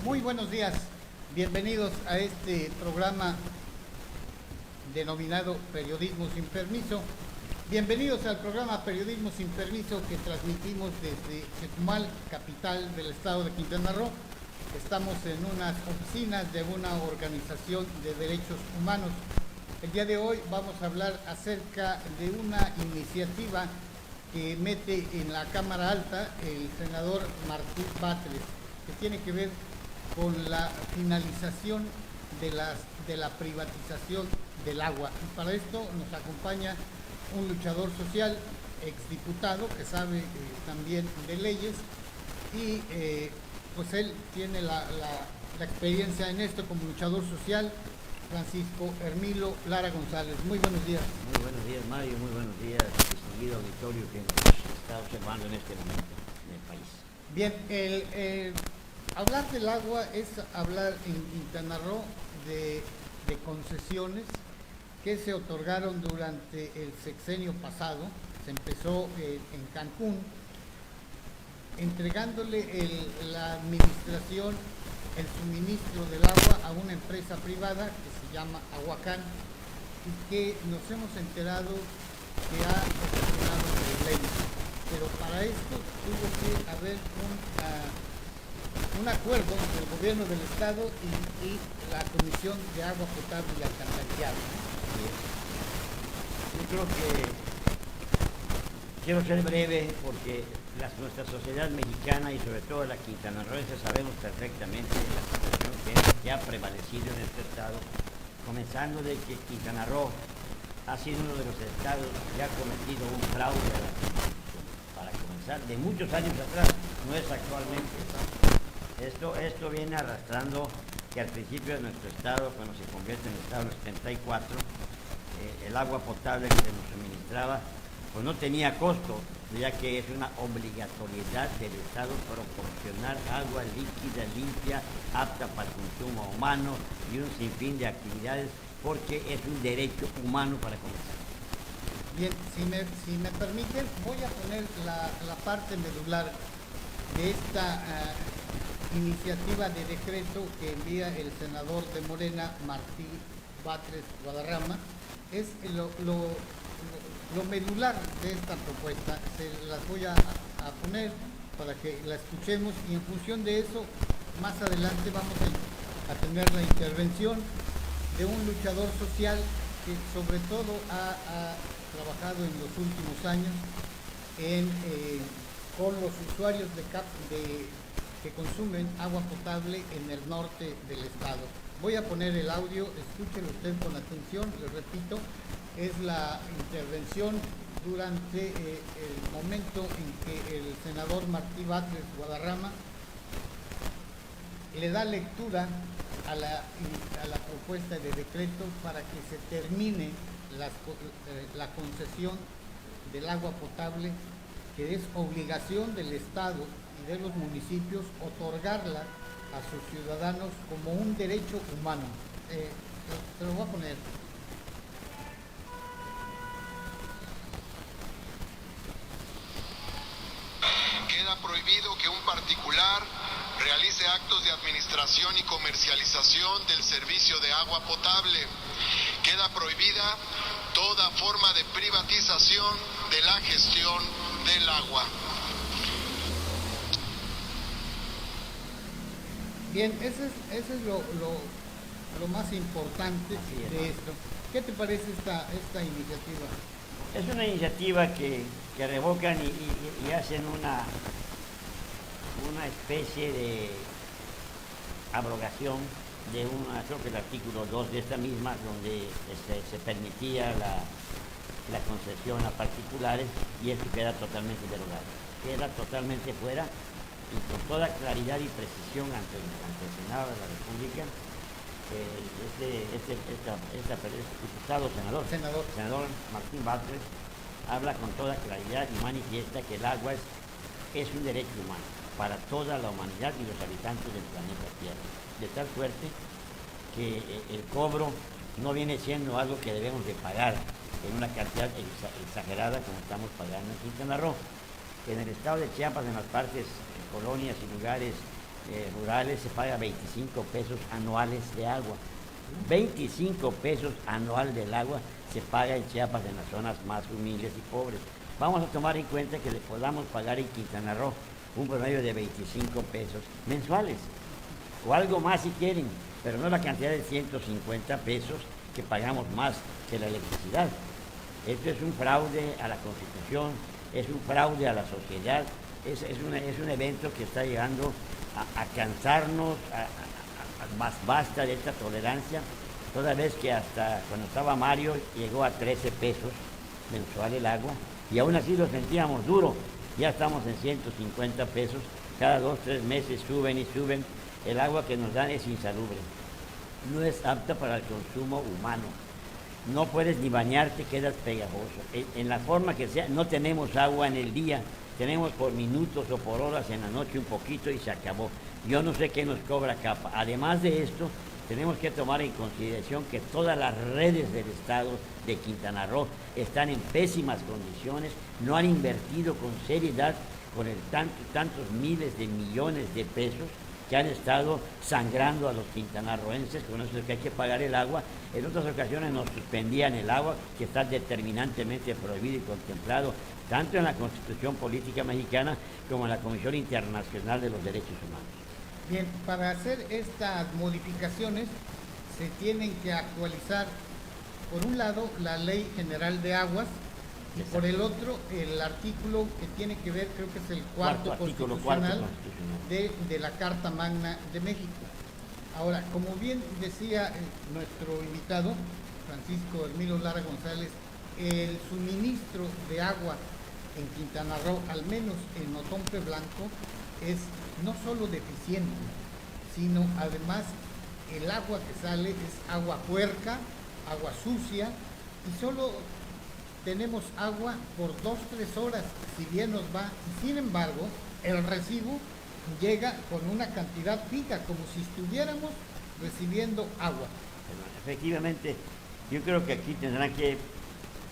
Muy buenos días, bienvenidos a este programa denominado Periodismo sin Permiso. Bienvenidos al programa Periodismo sin Permiso que transmitimos desde Chetumal, capital del estado de Quintana Roo. Estamos en unas oficinas de una organización de derechos humanos. El día de hoy vamos a hablar acerca de una iniciativa que mete en la Cámara Alta el senador Martí Batres, que tiene que ver con la finalización de la privatización del agua. Y para esto nos acompaña un luchador social, exdiputado, que sabe también de leyes, y pues él tiene la experiencia en esto como luchador social. Francisco Hermilo Lara González. Muy buenos días. Muy buenos días, Mario. Muy buenos días, distinguido auditorio que nos está observando en este momento en el país. Bien, hablar del agua es hablar en Quintana Roo de concesiones que se otorgaron durante el sexenio pasado. Se empezó en Cancún, entregándole la administración, el suministro del agua a una empresa privada que se llama Aguacán y que nos hemos enterado que ha ocasionado problemas. Pero para esto tuvo que haber un acuerdo entre el gobierno del estado y la Comisión de Agua Potable y Alcantarillado. Yo creo que quiero ser breve porque nuestra sociedad mexicana y sobre todo la quintanarroense sabemos perfectamente la situación que ha prevalecido en este estado, comenzando de que Quintana Roo ha sido uno de los estados que ha cometido un fraude a la Constitución, para comenzar, de muchos años atrás, no es actualmente. Esto viene arrastrando que al principio de nuestro estado, cuando se convierte en el estado del 74, el agua potable que se nos suministraba pues no tenía costo, ya que es una obligatoriedad del Estado proporcionar agua líquida, limpia, apta para el consumo humano y un sinfín de actividades, porque es un derecho humano para comenzar. Bien, si me permiten, voy a poner la parte medular de esta iniciativa de decreto que envía el senador de Morena, Martí Batres Guadarrama. Es lo medular de esta propuesta. Se las voy a poner para que la escuchemos y en función de eso más adelante vamos a tener la intervención de un luchador social que sobre todo ha trabajado en los últimos años con los usuarios que consumen agua potable en el norte del estado. Voy a poner el audio, escúchelo usted con atención, les repito. Es la intervención durante el momento en que el senador Martí Batres Guadarrama le da lectura a la propuesta de decreto para que se termine la concesión del agua potable, que es obligación del Estado y de los municipios otorgarla a sus ciudadanos como un derecho humano. Se lo voy a poner. Queda prohibido que un particular realice actos de administración y comercialización del servicio de agua potable. Queda prohibida toda forma de privatización de la gestión del agua. Bien, ese es lo más importante de esto. ¿Qué te parece esta iniciativa? Es una iniciativa que revocan y hacen una especie de abrogación de creo que el artículo 2 de esta misma, donde se permitía la concesión a particulares, y esto queda totalmente derogado. Queda totalmente fuera y con toda claridad y precisión ante el Senado de la República. Senador Martín Batres habla con toda claridad y manifiesta que el agua es un derecho humano para toda la humanidad y los habitantes del planeta Tierra, de tal suerte que el cobro no viene siendo algo que debemos de pagar en una cantidad exagerada como estamos pagando en Quintana Roo. En el estado de Chiapas, en las partes, colonias y lugares rurales se paga 25 pesos anuales de agua. 25 pesos anual del agua se paga en Chiapas, en las zonas más humildes y pobres. Vamos a tomar en cuenta que le podamos pagar en Quintana Roo un promedio de 25 pesos mensuales, o algo más si quieren, pero no la cantidad de 150 pesos que pagamos más que la electricidad. Esto es un fraude a la Constitución, es un fraude a la sociedad, es un evento que está llegando a cansarnos, más basta de esta tolerancia, toda vez que hasta cuando estaba Mario llegó a 13 pesos mensual el agua, y aún así lo sentíamos duro. Ya estamos en 150 pesos, cada 2-3 meses suben y suben. El agua que nos dan es insalubre, no es apta para el consumo humano. No puedes ni bañarte, quedas pegajoso. En la forma que sea, no tenemos agua en el día, tenemos por minutos o por horas en la noche un poquito y se acabó. Yo no sé qué nos cobra Capa. Además de esto, tenemos que tomar en consideración que todas las redes del estado de Quintana Roo están en pésimas condiciones, no han invertido con seriedad con tantos miles de millones de pesos que han estado sangrando a los quintanarroenses. Con eso es que hay que pagar el agua. En otras ocasiones nos suspendían el agua, que está determinantemente prohibido y contemplado tanto en la Constitución Política Mexicana como en la Comisión Internacional de los Derechos Humanos. Bien, para hacer estas modificaciones se tienen que actualizar, por un lado, la Ley General de Aguas, y por el otro, el artículo que tiene que ver, creo que es el cuarto constitucional de la Carta Magna de México. Ahora, como bien decía nuestro invitado, Francisco Hermilo Lara González, el suministro de agua en Quintana Roo, al menos en Otompe Blanco, es no solo deficiente, sino además el agua que sale es agua puerca, agua sucia, y solo tenemos agua por 2-3 horas, si bien nos va, y sin embargo, el recibo llega con una cantidad fija, como si estuviéramos recibiendo agua. Efectivamente, yo creo que aquí tendrán que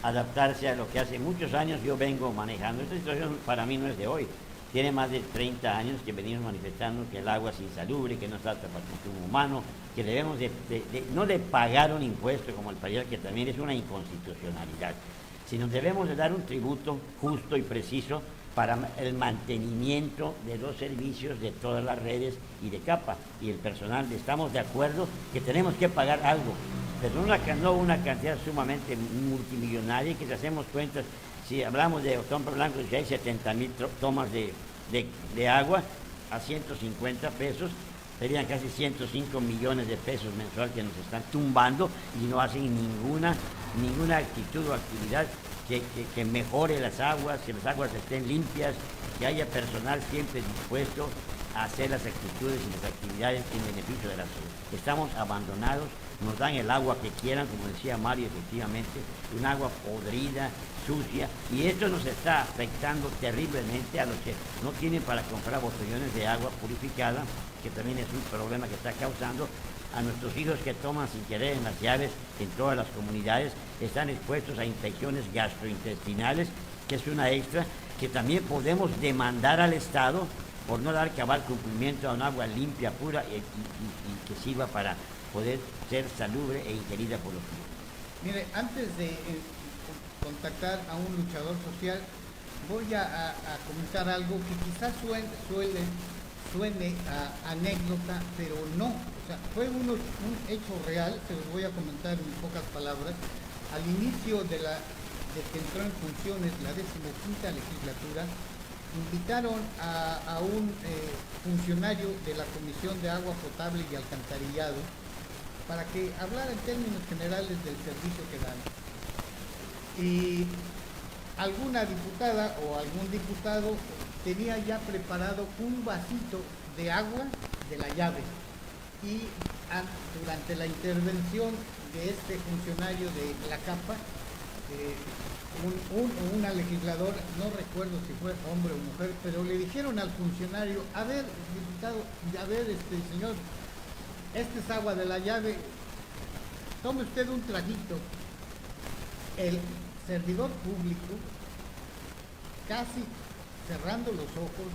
adaptarse a lo que hace muchos años yo vengo manejando. Esta situación para mí no es de hoy. Tiene más de 30 años que venimos manifestando que el agua es insalubre, que no está apta para el consumo humano, que debemos no de pagar un impuesto como el país, que también es una inconstitucionalidad, sino debemos de dar un tributo justo y preciso para el mantenimiento de los servicios de todas las redes y de Capa y el personal. Estamos de acuerdo que tenemos que pagar algo, pero no una cantidad sumamente multimillonaria, que si hacemos cuentas, si hablamos de Otompe Blanco, si hay 70,000 tomas de agua a 150 pesos, serían casi 105 millones de pesos mensual que nos están tumbando y no hacen ninguna actitud o actividad que mejore las aguas, que las aguas estén limpias, que haya personal siempre dispuesto a hacer las actitudes y las actividades en beneficio de la salud. Estamos abandonados, nos dan el agua que quieran, como decía Mario, efectivamente, un agua podrida, sucia, y esto nos está afectando terriblemente a los que no tienen para comprar botellones de agua purificada, que también es un problema que está causando. A nuestros hijos que toman sin querer en las llaves en todas las comunidades están expuestos a infecciones gastrointestinales, que es una extra que también podemos demandar al Estado por no dar cabal cumplimiento a un agua limpia, pura y que sirva para poder ser salubre e ingerida por los niños. Mire, antes de contactar a un luchador social, voy a comentar algo que quizás suene a anécdota, pero no. O sea, fue un hecho real, se los voy a comentar en pocas palabras. Al inicio de que entró en funciones la 15ª legislatura, invitaron a un funcionario de la Comisión de Agua Potable y Alcantarillado para que hablara en términos generales del servicio que dan. Y alguna diputada o algún diputado tenía ya preparado un vasito de agua de la llave, y durante la intervención de este funcionario de la Capa, una legisladora, no recuerdo si fue hombre o mujer, pero le dijeron al funcionario: a ver, diputado, a ver, señor, esta es agua de la llave, tome usted un traguito. El servidor público, casi cerrando los ojos,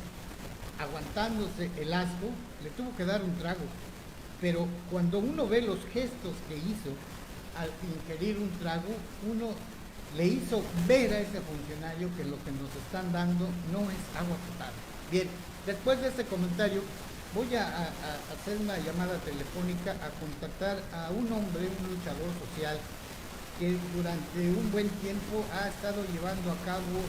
aguantándose el asco, le tuvo que dar un trago. Pero cuando uno ve los gestos que hizo al ingerir un trago, uno le hizo ver a ese funcionario que lo que nos están dando no es agua potable. Bien, después de este comentario, voy a hacer una llamada telefónica a contactar a un hombre, un luchador social, que durante un buen tiempo ha estado llevando a cabo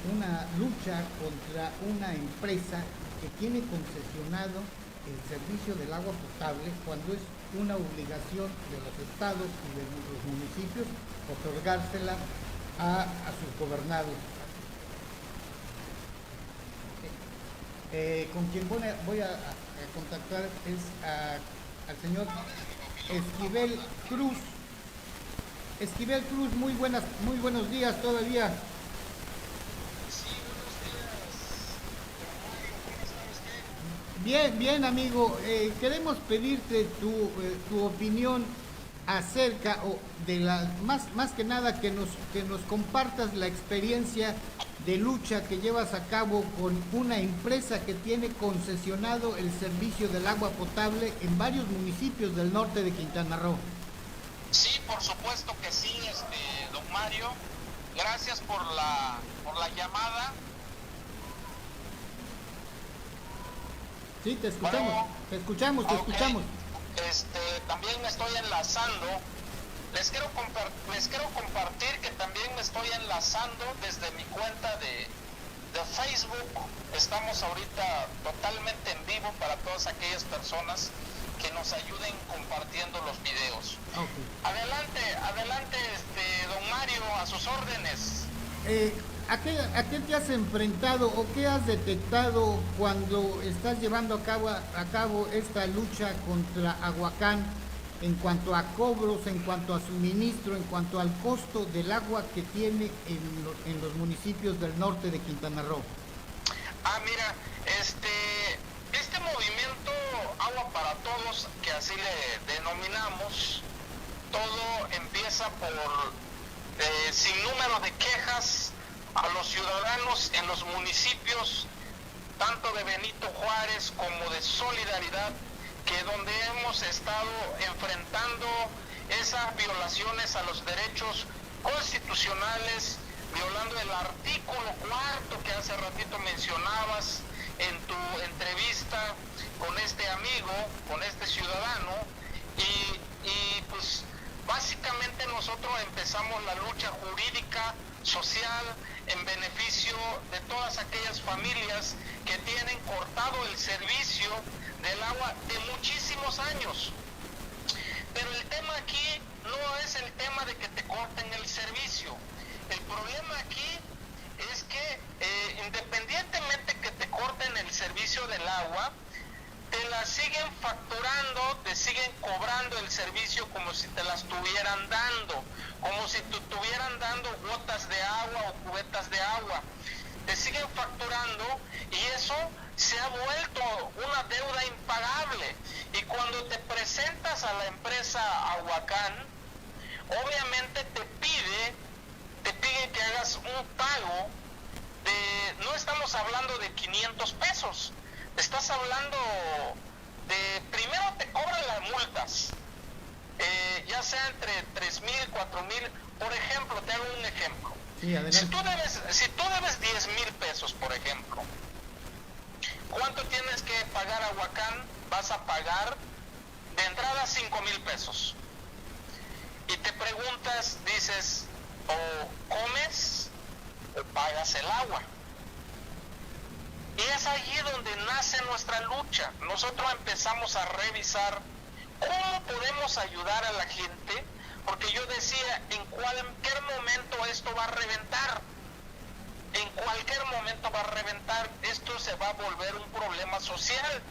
una lucha contra una empresa que tiene concesionado el servicio del agua potable cuando es una obligación de los estados y de los municipios otorgársela a sus gobernados. Con quien voy a contactar es al señor Esquivel Cruz. Esquivel Cruz, muy buenos días todavía. Sí, buenos días. Bien, bien, amigo. Queremos pedirte tu opinión acerca de más que nada que nos compartas la experiencia de lucha que llevas a cabo con una empresa que tiene concesionado el servicio del agua potable en varios municipios del norte de Quintana Roo. Sí, por supuesto que sí, don Mario. Gracias por la llamada. Sí, te escuchamos, Bueno, te escuchamos. También me estoy enlazando. Les quiero compartir que también me estoy enlazando desde mi cuenta de Facebook. Estamos ahorita totalmente en vivo para todas aquellas personas que nos ayuden compartiendo los videos. Okay. Adelante, don Mario, a sus órdenes. ¿A qué te has enfrentado o qué has detectado cuando estás llevando a cabo esta lucha contra Aguacán en cuanto a cobros, en cuanto a suministro, en cuanto al costo del agua que tiene en los municipios del norte de Quintana Roo? Mira, este movimiento Agua para Todos, que así le denominamos, todo empieza por sin número de quejas a los ciudadanos en los municipios, tanto de Benito Juárez como de Solidaridad, que donde hemos estado enfrentando esas violaciones a los derechos constitucionales, violando el artículo 4 que hace ratito mencionabas en tu entrevista con este amigo, con este ciudadano, y pues básicamente nosotros empezamos la lucha jurídica, social, en beneficio de todas aquellas familias que tienen cortado el servicio del agua de muchísimos años. Pero el tema aquí no es el tema de que te corten el servicio. El problema aquí es que independientemente que te corten el servicio del agua, te la siguen facturando, te siguen cobrando el servicio como si te la estuvieran dando, como si te estuvieran dando gotas de agua o cubetas de agua. Te siguen facturando y eso se ha vuelto una deuda impagable. Y cuando te presentas a la empresa Aguacán, obviamente te pide que hagas un pago de, no estamos hablando de 500 pesos, estás hablando de, primero te cobran las multas, ya sea entre 3,000, 4,000, por ejemplo, te hago un ejemplo. Sí, si tú debes 10,000 pesos, por ejemplo, ¿cuánto tienes que pagar a Aguacán? Vas a pagar de entrada 5,000 pesos. Y te preguntas, dices, o comes o pagas el agua. Y es allí donde nace nuestra lucha. Nosotros empezamos a revisar cómo podemos ayudar a la gente, porque yo decía, en cualquier momento esto va a reventar. En cualquier momento va a reventar. Esto se va a volver un problema social.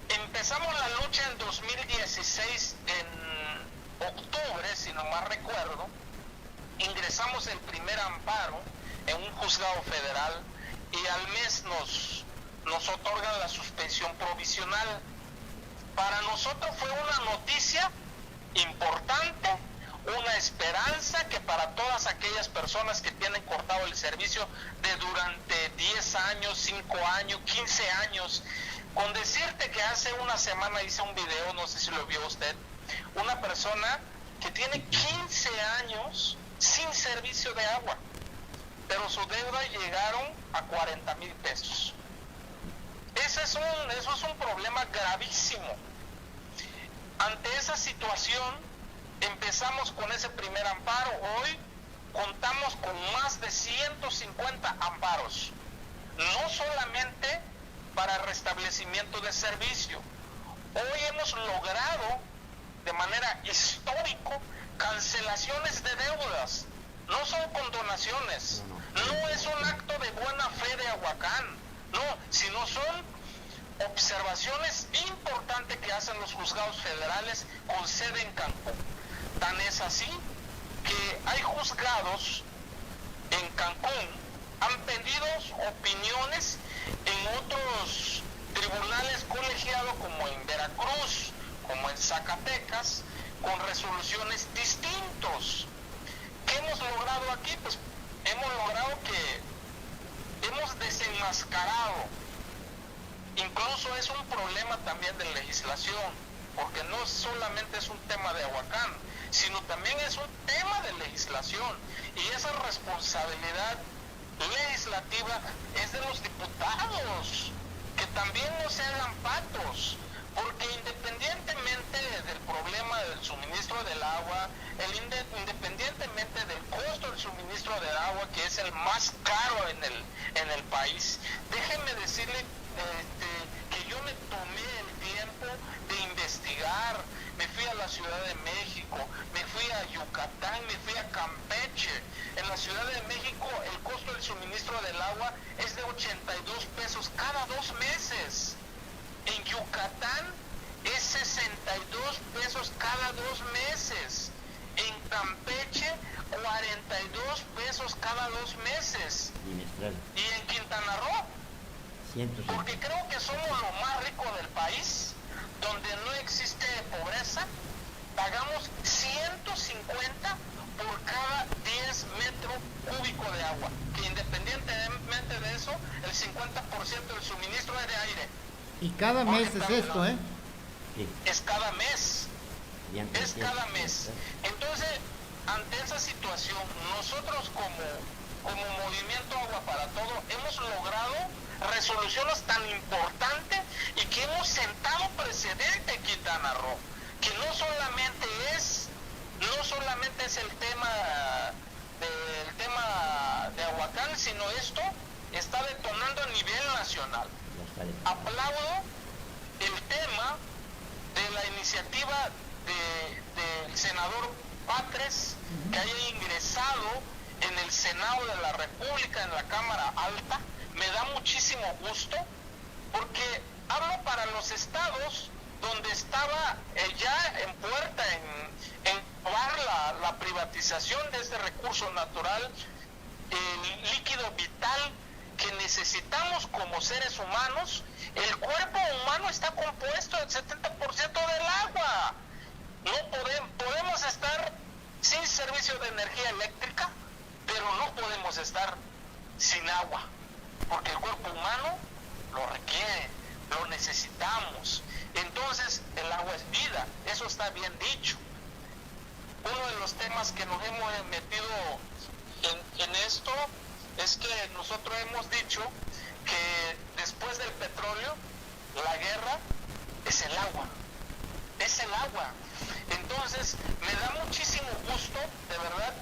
Empezamos la lucha en 2016, en octubre, si no mal recuerdo. Ingresamos el primer amparo en un juzgado federal y al mes nos otorgan la suspensión provisional. Para nosotros fue una noticia importante, una esperanza que para todas aquellas aquellas personas que tienen cortado el servicio de durante 10 años, 5 años, 15 años. Con decirte que hace una semana hice un video, no sé si lo vio usted, una persona que tiene 15 años sin servicio de agua, pero su deuda llegaron a 40,000 pesos. Eso es un problema gravísimo. Ante esa situación, empezamos con ese primer amparo. Hoy contamos con más de 150 amparos, no solamente para restablecimiento de servicio. Hoy hemos logrado de manera histórica cancelaciones de deudas. No son condonaciones, no es un acto de buena fe de Ahuacán, no, sino son observaciones importantes que hacen los juzgados federales con sede en Cancún. Tan es así que hay juzgados en Cancún, han pedido opiniones en otros tribunales colegiados como en Veracruz, como en Zacatecas, con resoluciones distintos. ¿Qué hemos logrado aquí? Pues hemos logrado que hemos desenmascarado. Incluso es un problema también de legislación, porque no solamente es un tema de Ahuacán, sino también es un tema de legislación, y esa responsabilidad legislativa es de los diputados, que también no se hagan patos, porque independientemente del problema del suministro del agua, independientemente del costo del suministro del agua, que es el más caro en el país, déjenme decirle que yo me tomé el tiempo de investigar. Me fui a la Ciudad de México, me fui a Yucatán, me fui a Campeche. En la Ciudad de México el costo del suministro del agua es de 82 pesos cada 2 meses. En Yucatán es 62 pesos cada 2 meses. En Campeche 42 pesos cada 2 meses. Y en Quintana Roo, 150. porque creo que somos lo más rico del país, donde no existe pobreza, pagamos 150 por cada 10 metros cúbicos de agua, que independientemente de eso, el 50% del suministro es de aire. Y cada mes es esto, ¿eh? Sí. Es cada mes. Es cada mes. Entonces, ante esa situación, nosotros como Movimiento Agua para Todo hemos logrado resoluciones tan importantes y que hemos sentado precedente en Quintana Roo, que no solamente es el tema de Ahuacán, sino esto está detonando a nivel nacional. Aplaudo el tema de la iniciativa del senador Patres, que haya ingresado en el Senado de la República, en la Cámara Alta. Me da muchísimo gusto, porque hablo para los estados donde estaba ya en puerta en probar la privatización de este recurso natural, el líquido vital que necesitamos como seres humanos. El cuerpo humano está compuesto del 70% del agua. No podemos estar sin servicio de energía eléctrica, pero no podemos estar sin agua, porque el cuerpo humano lo requiere, lo necesitamos. Entonces el agua es vida, eso está bien dicho. Uno de los temas que nos hemos metido en esto es que nosotros hemos dicho que después del petróleo, la guerra es el agua. Es el agua. Entonces, me da muchísimo gusto, de verdad,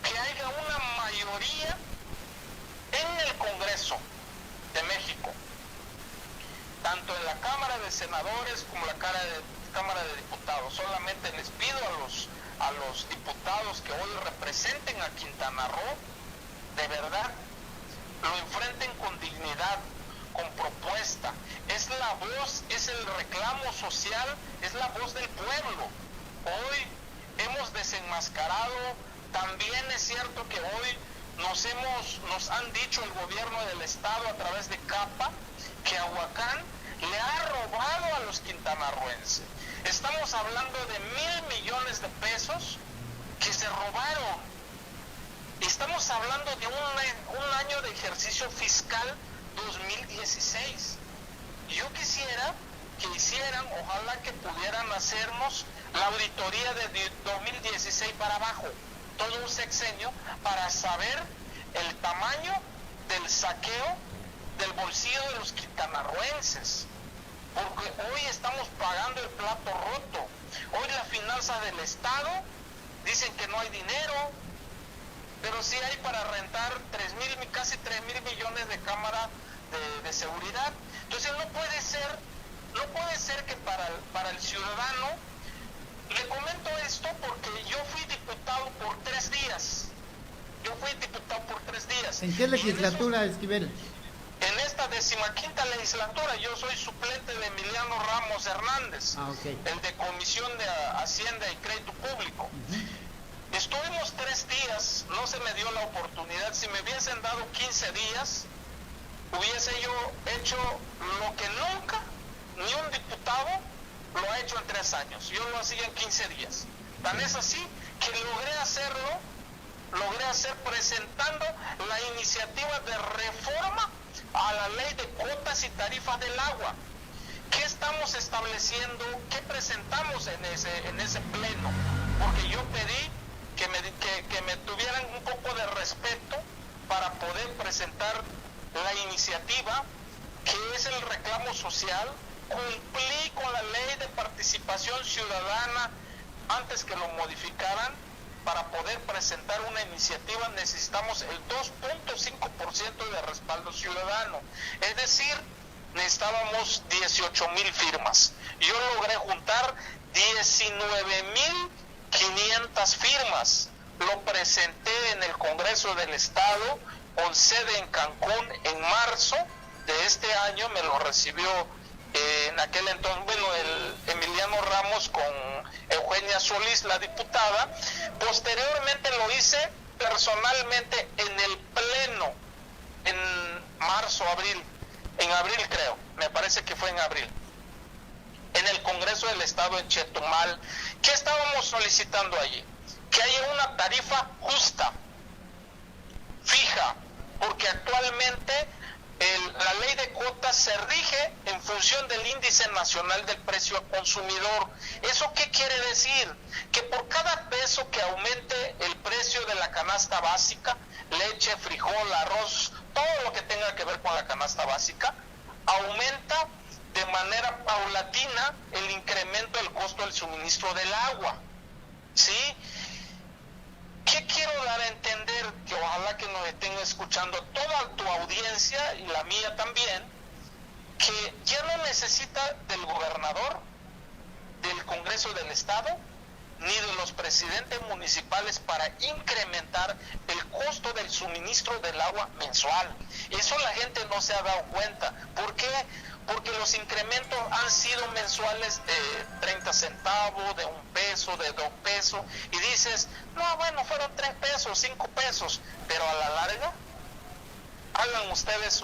que haya una mayoría en el Congreso de México, tanto en la Cámara de Senadores como la Cámara de Diputados. Solamente les pido a los diputados que hoy representen a Quintana Roo, de verdad, lo enfrenten con dignidad, con propuesta. Es la voz, es el reclamo social, es la voz del pueblo. Hoy hemos desenmascarado. También es cierto que hoy nos han dicho el gobierno del estado a través de CAPA que Ahuacán le ha robado a los quintanarroenses. Estamos hablando de 1,000 millones de pesos que se robaron. estamos hablando de un año de ejercicio fiscal 2016. Yo quisiera que hicieran, ojalá que pudieran hacernos la auditoría de 2016 para abajo, todo un sexenio, para saber el tamaño del saqueo del bolsillo de los quintanarroenses, porque hoy estamos pagando el plato roto. Hoy la finanza del Estado dicen que no hay dinero, pero sí hay para rentar casi 3,000 millones de cámaras de seguridad. Entonces no puede ser que para el ciudadano, le comento esto porque yo fui diputado por 3 días. ¿En qué legislatura, Esquivel? En esta 15ª legislatura. Yo soy suplente de Emiliano Ramos Hernández, el de Comisión de Hacienda y Crédito Público. Estuvimos 3 días, no se me dio la oportunidad. Si me hubiesen dado 15 días, hubiese yo hecho lo que nunca ni un diputado lo ha hecho en 3 años. Yo lo hacía en 15 días. Tan es así que logré hacer presentando la iniciativa de reforma a la ley de cuotas y tarifas del agua. ¿Qué estamos estableciendo? ¿Qué presentamos en ese pleno? Porque yo pedí que me tuvieran un poco de respeto para poder presentar la iniciativa, que es el reclamo social. Cumplí con la ley de participación ciudadana antes que lo modificaran. Para poder presentar una iniciativa necesitamos el 2.5% de respaldo ciudadano, es decir, necesitábamos 18,000 firmas. Yo logré juntar 19,500 firmas. Lo presenté en el Congreso del Estado, con sede en Cancún, en marzo de este año. Me lo recibió en aquel entonces, el Emiliano Ramos con Eugenia Solís, la diputada. Posteriormente lo hice personalmente en el pleno, en abril creo, me parece que fue en abril, en el Congreso del Estado en Chetumal. ¿Qué estábamos solicitando allí? Que haya una tarifa justa, fija, porque actualmente la ley de cuotas se rige en función del índice nacional del precio al consumidor. ¿Eso qué quiere decir? Que por cada peso que aumente el precio de la canasta básica, leche, frijol, arroz, todo lo que tenga que ver con la canasta básica, aumenta de manera paulatina el incremento del costo del suministro del agua. ¿Sí? ¿Qué quiero dar a entender? Que ojalá que nos estén escuchando toda tu audiencia y la mía también, que ya no necesita del gobernador, del Congreso del Estado, ni de los presidentes municipales para incrementar el costo del suministro del agua mensual. Eso la gente no se ha dado cuenta. ¿Por qué? Porque los incrementos han sido mensuales de 30 centavos, de 1 peso, de 2 pesos, y dices, no, bueno, fueron 3 pesos, 5 pesos, pero a la larga, hagan ustedes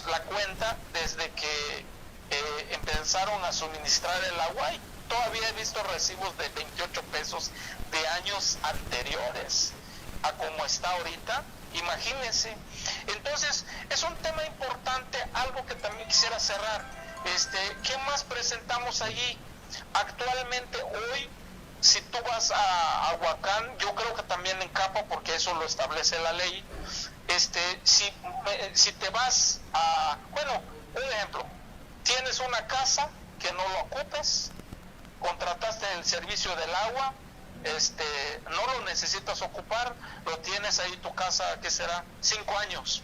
la cuenta desde que empezaron a suministrar el agua, y todavía he visto recibos de 28 pesos de años anteriores a como está ahorita. Imagínense. Entonces es un tema importante. Algo que también quisiera cerrar, ¿qué más presentamos allí? Actualmente hoy, si tú vas a Ahuacán, yo creo que también en Capa, porque eso lo establece la ley, si te vas a, un ejemplo, tienes una casa que no lo ocupes, contrataste el servicio del agua, no lo necesitas ocupar, lo tienes ahí tu casa, ¿qué será? 5 años,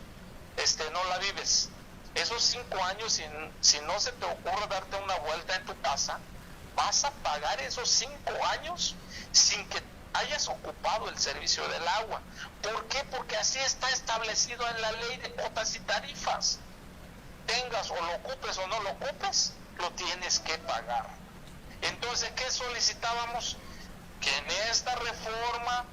no la vives. Esos 5 años, si no se te ocurre darte una vuelta en tu casa, vas a pagar esos 5 años sin que hayas ocupado el servicio del agua. ¿Por qué? Porque así está establecido en la ley de cuotas y tarifas. Tengas o lo ocupes o no lo ocupes, lo tienes que pagar. Entonces, ¿qué solicitábamos? Que en esta reforma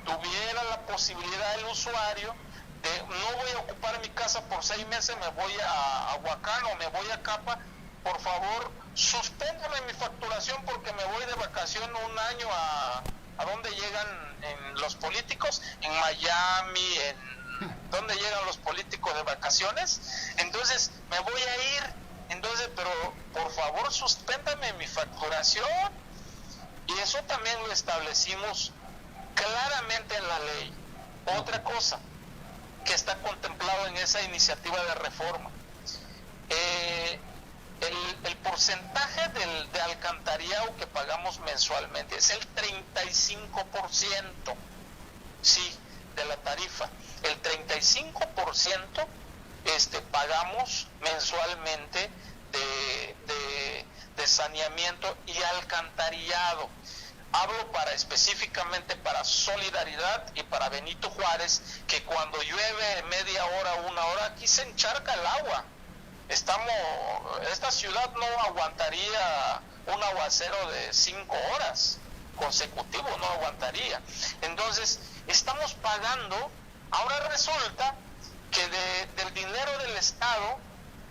tuviera la posibilidad el usuario de, no voy a ocupar mi casa por 6 meses, me voy a Ahuacán o me voy a Capa, por favor, suspéndame mi facturación porque me voy de vacación 1 año a donde llegan los políticos, Miami, ¿dónde llegan los políticos de vacaciones? Entonces me voy a ir, entonces, pero por favor suspéndame mi facturación. Y eso también lo establecimos claramente en la ley. Otra cosa que está contemplado en esa iniciativa de reforma, el porcentaje de alcantarillado que pagamos mensualmente es el 35%, sí, de la tarifa. El 35% pagamos mensualmente de saneamiento y alcantarillado. Hablo específicamente para Solidaridad y para Benito Juárez, que cuando llueve media hora, una hora, aquí se encharca el agua. Esta ciudad no aguantaría un aguacero de 5 horas consecutivos, no aguantaría. Entonces, estamos pagando. Ahora resulta que del dinero del Estado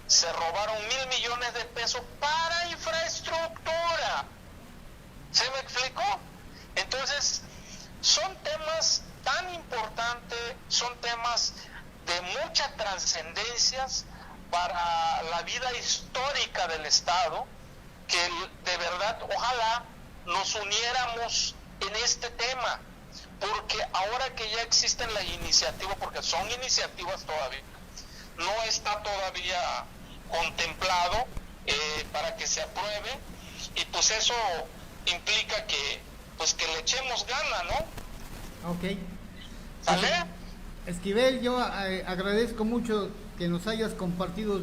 se robaron 1,000 millones de pesos para infraestructura. ¿Se me explicó? Entonces, son temas tan importantes, son temas de muchas trascendencias para la vida histórica del Estado, que de verdad, ojalá nos uniéramos en este tema, porque ahora que ya existen las iniciativas, porque son iniciativas todavía, no está todavía contemplado para que se apruebe, y pues eso implica que le echemos gana, ¿no? Ok. ¿Sale? Esquivel, yo agradezco mucho que nos hayas compartido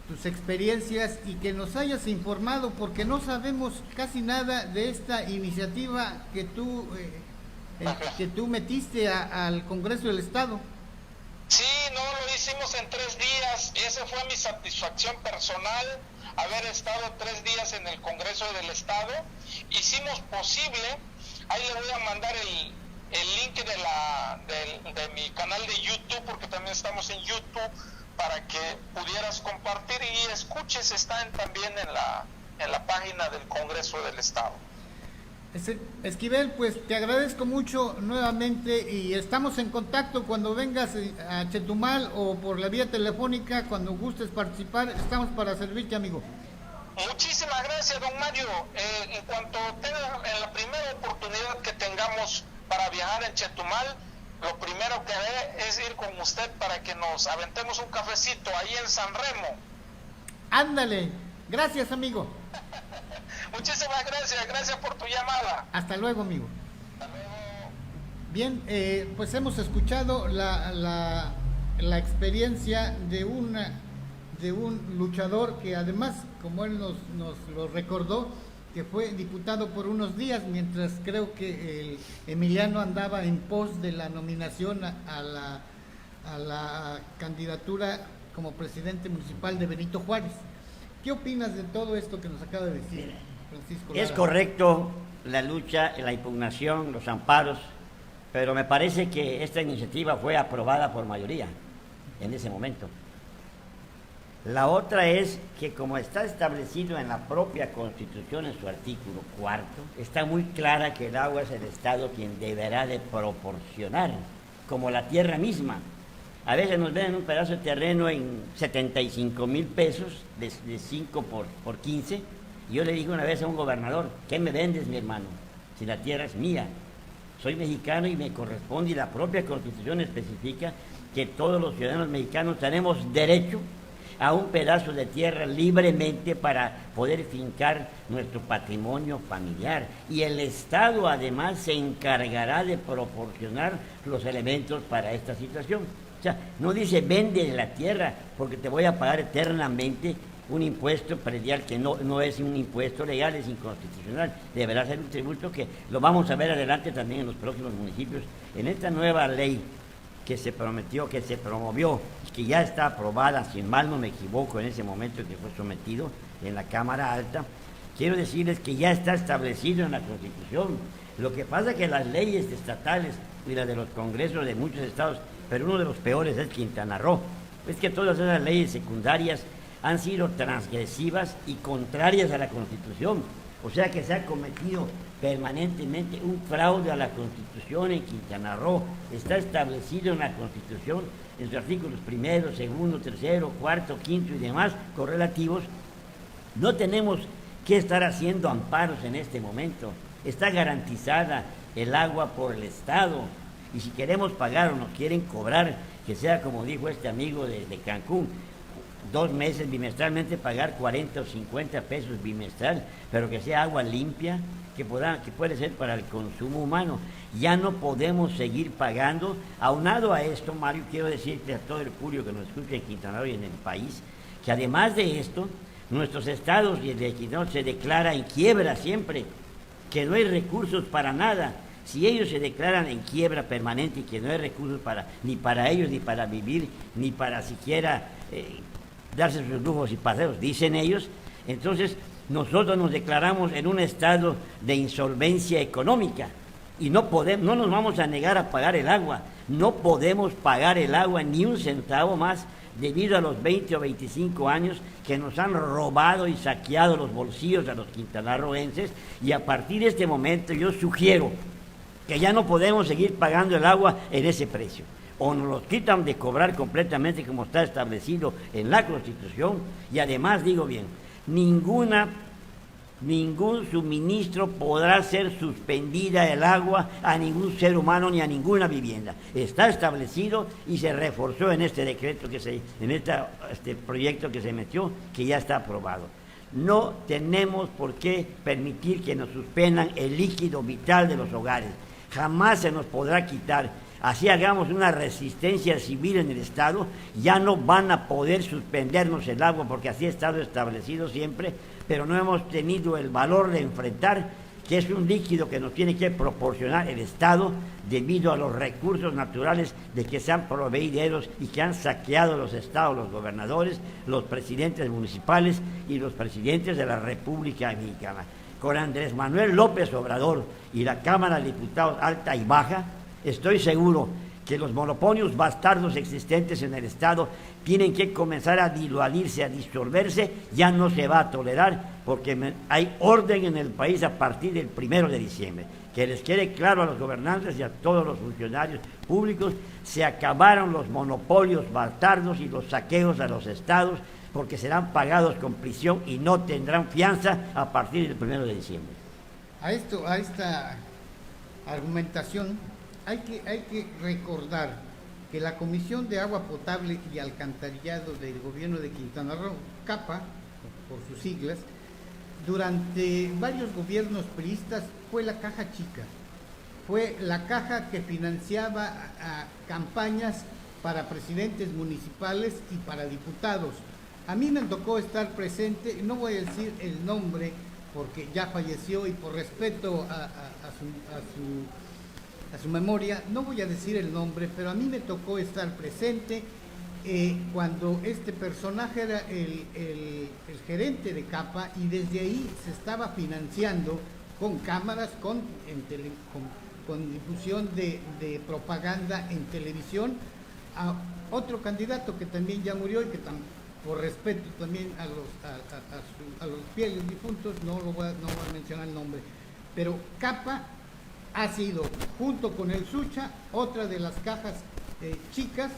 tus experiencias y que nos hayas informado, porque no sabemos casi nada de esta iniciativa que tú metiste al Congreso del Estado. Sí, no, lo hicimos en 3 días. Esa fue mi satisfacción personal, haber estado 3 días en el Congreso del Estado. Hicimos posible, ahí le voy a mandar el link de mi canal de YouTube, porque también estamos en YouTube, para que pudieras compartir y escuches. Están también en la página del Congreso del Estado. Esquivel, pues te agradezco mucho nuevamente y estamos en contacto cuando vengas a Chetumal o por la vía telefónica, cuando gustes participar, estamos para servirte, amigo. Muchísimas gracias, don Mario. En cuanto tenga, en la primera oportunidad que tengamos para viajar en Chetumal, lo primero que haré es ir con usted para que nos aventemos un cafecito ahí en San Remo. Ándale, gracias, amigo. Muchísimas gracias por tu llamada. Hasta luego, amigo. Hasta luego. Bien, pues hemos escuchado la experiencia de un luchador que además, como él nos lo recordó, que fue diputado por unos días, mientras creo que el Emiliano andaba en pos de la nominación a la candidatura como presidente municipal de Benito Juárez. ¿Qué opinas de todo esto que nos acaba de decir Francisco Lara? Es correcto la lucha, la impugnación, los amparos, pero me parece que esta iniciativa fue aprobada por mayoría en ese momento. La otra es que, como está establecido en la propia Constitución, en su artículo 4, está muy clara que el agua es el Estado quien deberá de proporcionar, como la tierra misma. A veces nos venden un pedazo de terreno en 75,000 pesos, de 5 por 15, y yo le dije una vez a un gobernador: ¿qué me vendes, mi hermano, si la tierra es mía? Soy mexicano y me corresponde, y la propia Constitución especifica que todos los ciudadanos mexicanos tenemos derecho a un pedazo de tierra libremente para poder fincar nuestro patrimonio familiar, y el Estado además se encargará de proporcionar los elementos para esta situación. O sea, no dice vende la tierra porque te voy a pagar eternamente un impuesto predial que no es un impuesto legal, es inconstitucional. Deberá ser un tributo que lo vamos a ver adelante también en los próximos municipios. En esta nueva ley que se prometió, que se promovió, que ya está aprobada, si mal no me equivoco, en ese momento que fue sometido en la Cámara Alta, quiero decirles que ya está establecido en la Constitución. Lo que pasa es que las leyes estatales y las de los congresos de muchos estados, pero uno de los peores es Quintana Roo, es que todas esas leyes secundarias han sido transgresivas y contrarias a la Constitución. O sea que se ha cometido permanentemente un fraude a la Constitución en Quintana Roo. Está establecido en la Constitución, en sus artículos 1, 2, 3, 4, 5 y demás correlativos. No tenemos que estar haciendo amparos en este momento. Está garantizada el agua por el Estado. Y si queremos pagar o nos quieren cobrar, que sea como dijo este amigo de Cancún, 2 meses bimestralmente, pagar 40 o 50 pesos bimestral, pero que sea agua limpia, que puede ser para el consumo humano. Ya no podemos seguir pagando. Aunado a esto, Mario, quiero decirte a todo el público que nos escucha en Quintana Roo y en el país, que además de esto, nuestros estados y el de Quintana Roo se declara en quiebra siempre, que no hay recursos para nada. Si ellos se declaran en quiebra permanente y que no hay recursos ni para ellos, ni para vivir, ni para siquiera darse sus lujos y paseos, dicen ellos, entonces nosotros nos declaramos en un estado de insolvencia económica y no nos vamos a negar a pagar el agua. No podemos pagar el agua ni un centavo más debido a los 20 o 25 años que nos han robado y saqueado los bolsillos a los quintanarroenses, y a partir de este momento yo sugiero que ya no podemos seguir pagando el agua en ese precio. O nos los quitan de cobrar completamente como está establecido en la Constitución, y además, digo bien, ningún suministro podrá ser suspendida el agua a ningún ser humano ni a ninguna vivienda. Está establecido y se reforzó en este decreto en este proyecto que se metió, que ya está aprobado. No tenemos por qué permitir que nos suspendan el líquido vital de los hogares. Jamás se nos podrá quitar. Así hagamos una resistencia civil en el Estado, ya no van a poder suspendernos el agua, porque así ha estado establecido siempre, pero no hemos tenido el valor de enfrentar que es un líquido que nos tiene que proporcionar el Estado debido a los recursos naturales de que se han proveído y que han saqueado los estados, los gobernadores, los presidentes municipales y los presidentes de la República Mexicana. Con Andrés Manuel López Obrador y la Cámara de Diputados alta y baja, estoy seguro que los monopolios bastardos existentes en el Estado tienen que comenzar a diluirse, a disolverse. Ya no se va a tolerar, porque hay orden en el país a partir del 1 de diciembre. Que les quede claro a los gobernantes y a todos los funcionarios públicos: se acabaron los monopolios bastardos y los saqueos a los estados, porque serán pagados con prisión y no tendrán fianza a partir del 1 de diciembre. A esta argumentación hay que recordar que la Comisión de Agua Potable y Alcantarillado del Gobierno de Quintana Roo, CAPA, por sus siglas, durante varios gobiernos priistas fue la caja chica, fue la caja que financiaba campañas para presidentes municipales y para diputados. A mí me tocó estar presente, no voy a decir el nombre porque ya falleció y por respeto a su memoria, no voy a decir el nombre, pero a mí me tocó estar presente cuando este personaje era el gerente de CAPA, y desde ahí se estaba financiando con cámaras, con difusión de propaganda en televisión a otro candidato que también ya murió y que por respeto también a los fieles difuntos no voy a mencionar el nombre, pero CAPA ha sido, junto con el Sucha, otra de las cajas chicas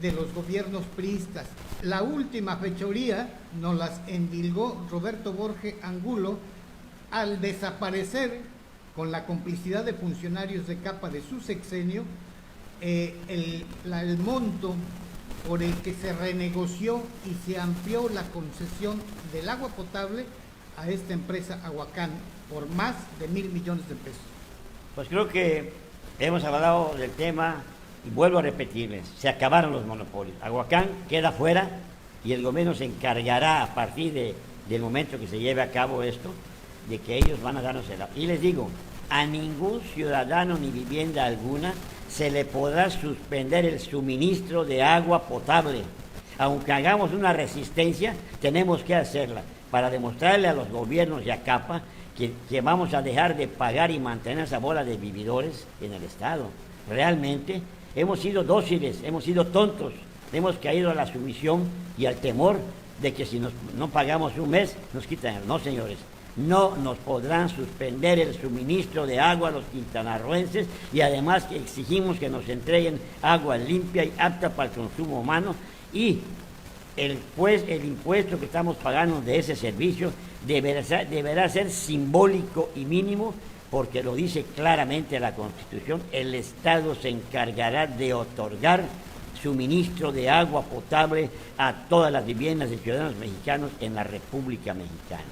de los gobiernos priistas. La última fechoría nos las endilgó Roberto Borges Angulo al desaparecer, con la complicidad de funcionarios de CAPA de su sexenio, el monto por el que se renegoció y se amplió la concesión del agua potable a esta empresa Aguacán por más de 1,000 millones de pesos. Pues creo que hemos hablado del tema y vuelvo a repetirles: se acabaron los monopolios. Aguacán queda fuera y el gobierno se encargará, a partir del momento que se lleve a cabo esto, de que ellos van a darnos el agua. Y les digo, a ningún ciudadano ni vivienda alguna se le podrá suspender el suministro de agua potable. Aunque hagamos una resistencia, tenemos que hacerla para demostrarle a los gobiernos y a CAPA que vamos a dejar de pagar y mantener esa bola de vividores en el Estado. Realmente hemos sido dóciles, hemos sido tontos, hemos caído a la sumisión y al temor de que si no pagamos un mes nos quitan. No, señores, no nos podrán suspender el suministro de agua a los quintanarroenses, y además que exigimos que nos entreguen agua limpia y apta para el consumo humano, y el impuesto que estamos pagando de ese servicio deberá ser simbólico y mínimo, porque lo dice claramente la Constitución: el Estado se encargará de otorgar suministro de agua potable a todas las viviendas de ciudadanos mexicanos en la República Mexicana.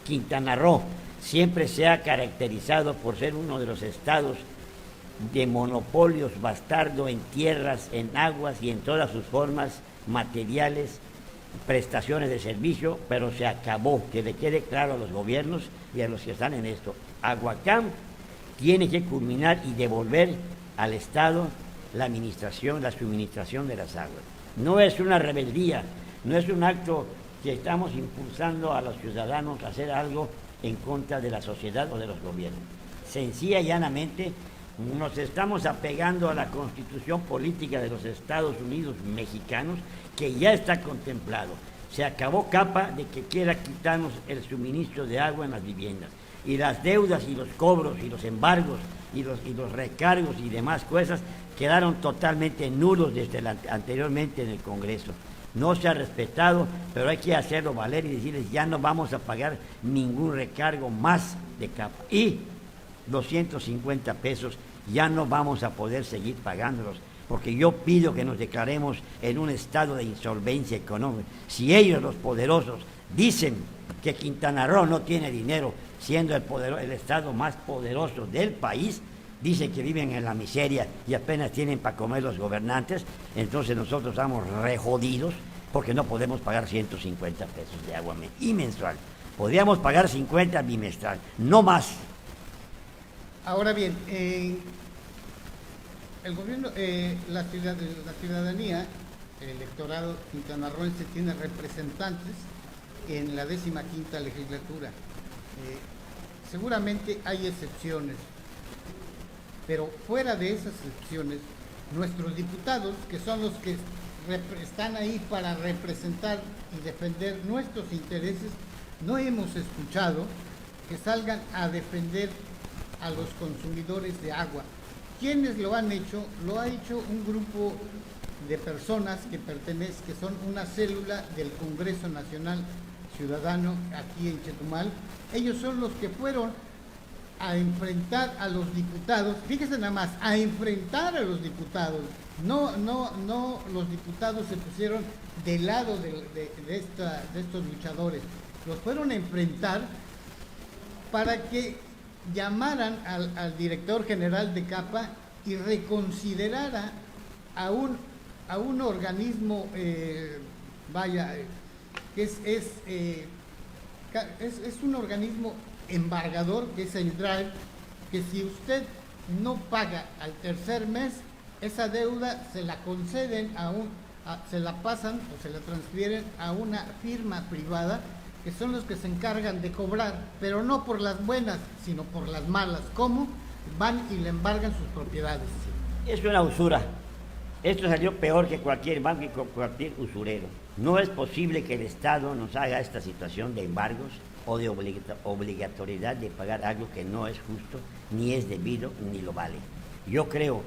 Quintana Roo siempre se ha caracterizado por ser uno de los estados de monopolios bastardo en tierras, en aguas y en todas sus formas materiales, prestaciones de servicio, pero se acabó. Que le quede claro a los gobiernos y a los que están en esto: Aguacam tiene que culminar y devolver al Estado la administración, la suministración de las aguas. No es una rebeldía, no es un acto que estamos impulsando a los ciudadanos a hacer algo en contra de la sociedad o de los gobiernos. Sencilla y llanamente nos estamos apegando a la Constitución política de los Estados Unidos mexicanos, que ya está contemplado. Se acabó capa de que quiera quitarnos el suministro de agua en las viviendas, y las deudas y los cobros y los embargos y los recargos y demás cosas quedaron totalmente nulos desde anteriormente en el Congreso. No se ha respetado, pero hay que hacerlo valer y decirles: ya no vamos a pagar ningún recargo más de capa, y 250 pesos ya no vamos a poder seguir pagándolos, porque yo pido que nos declaremos en un estado de insolvencia económica. Si ellos, los poderosos, dicen que Quintana Roo no tiene dinero, siendo el estado más poderoso del país, dicen que viven en la miseria y apenas tienen para comer los gobernantes, entonces nosotros estamos re jodidos, porque no podemos pagar 150 pesos de agua y mensual. Podríamos pagar 50 bimestral, no más. Ahora bien, el gobierno, la ciudadanía, el electorado quintanarroense tiene representantes en la 15ª legislatura. Seguramente hay excepciones, pero fuera de esas excepciones, nuestros diputados, que son los que están ahí para representar y defender nuestros intereses, no hemos escuchado que salgan a defender a los consumidores de agua. ¿Quiénes lo han hecho? Lo ha hecho un grupo de personas que son una célula del Congreso Nacional Ciudadano aquí en Chetumal. Ellos son los que fueron a enfrentar a los diputados, fíjese nada más, a enfrentar a los diputados. No los diputados se pusieron del lado de estos luchadores, los fueron a enfrentar para que llamaran al director general de CAPA y reconsiderara a un organismo, que es un organismo embargador, que es el DRAE, que si usted no paga al tercer mes, esa deuda se la conceden se la pasan o se la transfieren a una firma privada, que son los que se encargan de cobrar, pero no por las buenas, sino por las malas. ¿Cómo? Van y le embargan sus propiedades. Es una usura. Esto salió peor que cualquier banco y cualquier usurero. No es posible que el Estado nos haga esta situación de embargos o de obligatoriedad de pagar algo que no es justo, ni es debido, ni lo vale. Yo creo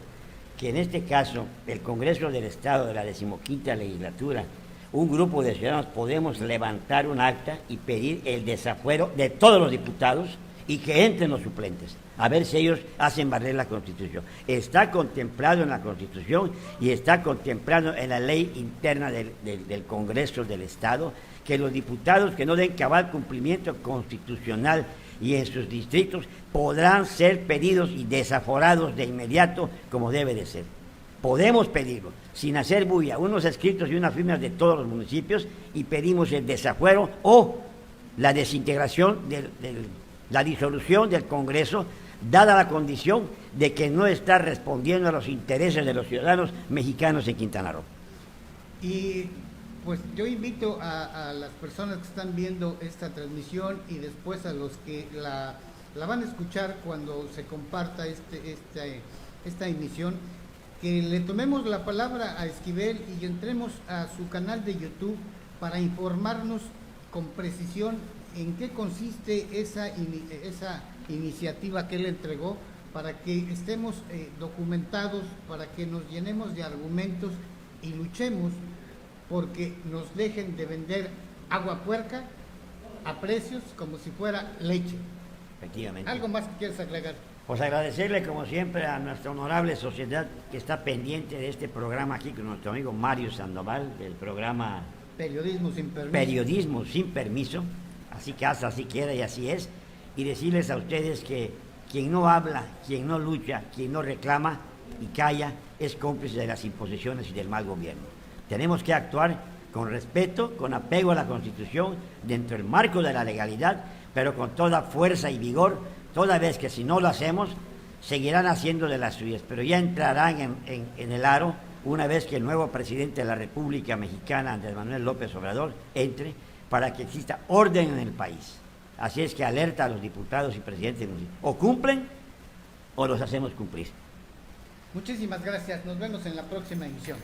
que en este caso, el Congreso del Estado de la 15ª legislatura, un grupo de ciudadanos podemos levantar un acta y pedir el desafuero de todos los diputados y que entren los suplentes, a ver si ellos hacen valer la Constitución. Está contemplado en la Constitución y está contemplado en la ley interna del Congreso del Estado, que los diputados que no den cabal cumplimiento constitucional y en sus distritos podrán ser pedidos y desaforados de inmediato, como debe de ser. Podemos pedirlo, sin hacer bulla, unos escritos y unas firmas de todos los municipios, y pedimos el desafuero o la desintegración, la disolución del Congreso, dada la condición de que no está respondiendo a los intereses de los ciudadanos mexicanos en Quintana Roo. Y pues yo invito a las personas que están viendo esta transmisión y después a los que la van a escuchar cuando se comparta esta emisión, que le tomemos la palabra a Esquivel y entremos a su canal de YouTube para informarnos con precisión en qué consiste esa iniciativa que él entregó para que estemos documentados, para que nos llenemos de argumentos y luchemos porque nos dejen de vender agua puerca a precios como si fuera leche. Efectivamente. ¿Algo más que quieres agregar? Pues agradecerle como siempre a nuestra honorable sociedad que está pendiente de este programa aquí con nuestro amigo Mario Sandoval, del programa Periodismo sin permiso. Periodismo sin permiso, así que hace, así queda y así es, y decirles a ustedes que quien no habla, quien no lucha, quien no reclama y calla es cómplice de las imposiciones y del mal gobierno. Tenemos que actuar con respeto, con apego a la Constitución, dentro del marco de la legalidad, pero con toda fuerza y vigor, toda vez que si no lo hacemos, seguirán haciendo de las suyas, pero ya entrarán en el aro una vez que el nuevo presidente de la República Mexicana, Andrés Manuel López Obrador, entre para que exista orden en el país. Así es que alerta a los diputados y presidentes, o cumplen o los hacemos cumplir. Muchísimas gracias, nos vemos en la próxima emisión.